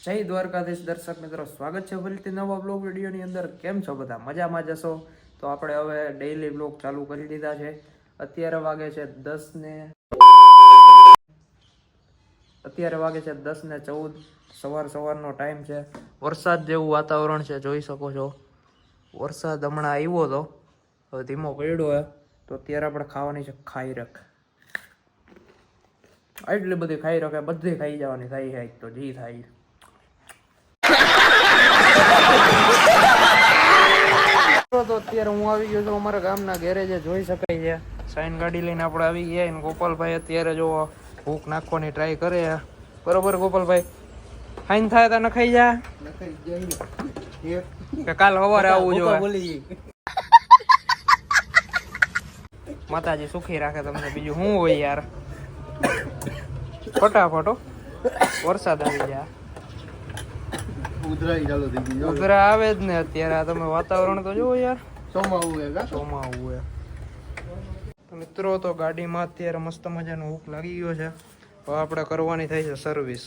જય દ્વારકાધીશ દર્શક મિત્રો, સ્વાગત છે ફરીથી નવા બ્લોગ વિડીયોની અંદર. કેમ છો બધા? મજામાં જશો? તો આપણે હવે ડેઈલી બ્લોગ ચાલુ કરી દીધા છે. અત્યારે વાગે છે 10:14. સવારનો ટાઈમ છે. વરસાદ જેવું વાતાવરણ છે, જોઈ શકો છો. વરસાદ હમણાં આવ્યો હતો, હવે ધીમો પડ્યો હે. તો અત્યારે આપણે ખાવાની છે ખાઈરક. એટલી બધી ખાઈરક બધી ખાઈ જવાની થાય છે તો જી થાય. તો અત્યારે હું આવી ગયો છું અમારા ગામના ગેરેજે, જોઈ શકાય છે. સાઈન ગાડી લઈને આપણે આવી ગયા ને ગોપાલભાઈ અત્યારે જો ભૂખ નાખવાની ટ્રાય કરે. બરોબર ગોપાલભાઈ? ફાઈન થાય તો નખાઈ જા કે કાલ સવારે આવવું જોઈએ. માતાજી સુખી રાખે તમને, બીજું શું હોય યાર. ફટાફટ વરસાદ આવી જાય. ઉધરા આવે જ ને અત્યારે. તમે વાતાવરણ તો જુઓ યાર, ચોમાવું હે. તો મિત્રો, તો ગાડીમાં અત્યારે મસ્ત મજાનો હૂક લાગી ગયો છે. હવે આપણે કરવાની થાય છે સર્વિસ.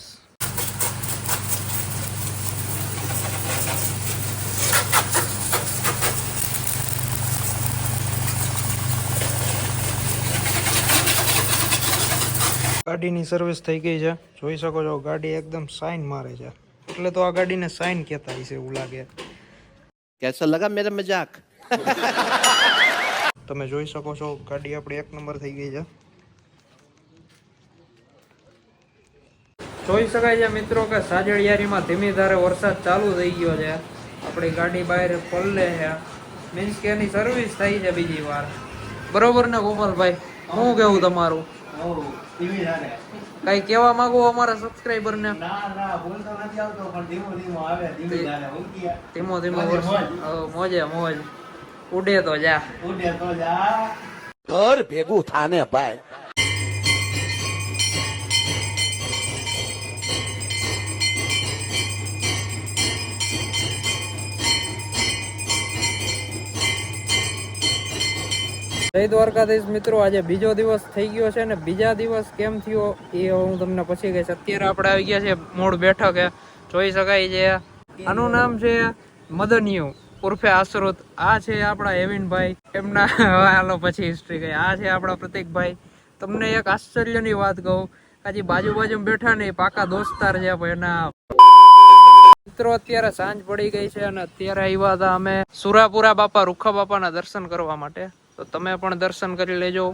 ગાડીની સર્વિસ થઈ ગઈ છે, જોઈ શકો છો. ગાડી એકદમ સાઇન મારે છે, એટલે તો આ ગાડીને સાઇન કહેતા હશે એવું લાગે. कैसा लगा मेरा मजाक? તમે જોઈ શકો છો ગાડી આપણી 1 નંબર થઈ ગઈ છે. જોઈ શકાય છે મિત્રો કે સાજળિયારીમાં ધીમી ધારે વરસાદ ચાલુ થઈ ગયો છે. આપણી ગાડી બહાર પલ્લે છે, મીન્સ કે એની સર્વિસ થઈ છે બીજી વાર. બરોબર ને ગોપાલભાઈ? શું કેવું તમારું? કઈ કેવા માંગો અમારા સબસ્ક્રાઇબર ને? ધીમો મોજે મોજ ઉડે તો જા ઘર ભેગું થાને ભાઈ. જય દ્વારકાધીશ મિત્રો, આજે બીજો દિવસ થઈ ગયો છે ને બીજા દિવસ કેમ થયો એ હું તમને પછી કહીશ. અત્યારે આપણે આવી ગયા છે મૂળ બેઠક. જોઈ શકાય છે. આનું નામ છે મદનિયું ઉર્ફે આશરોત. આ છે આપણા એવિનભાઈ, એમના હાલો પછી હિસ્ટ્રી કહી. આ છે આપણા પ્રતિકભાઈ. તમને એક આશ્ચર્યની વાત કહું, હજી બાજુ બેઠા નહીં, પાકા દોસ્તાર છે. એના મિત્રો અત્યારે સાંજ પડી ગઈ છે અને અત્યારે આવ્યા હતા અમે સુરાપુરા બાપા રૂખા બાપાના દર્શન કરવા માટે. તો તમે પણ દર્શન કરી લેજો.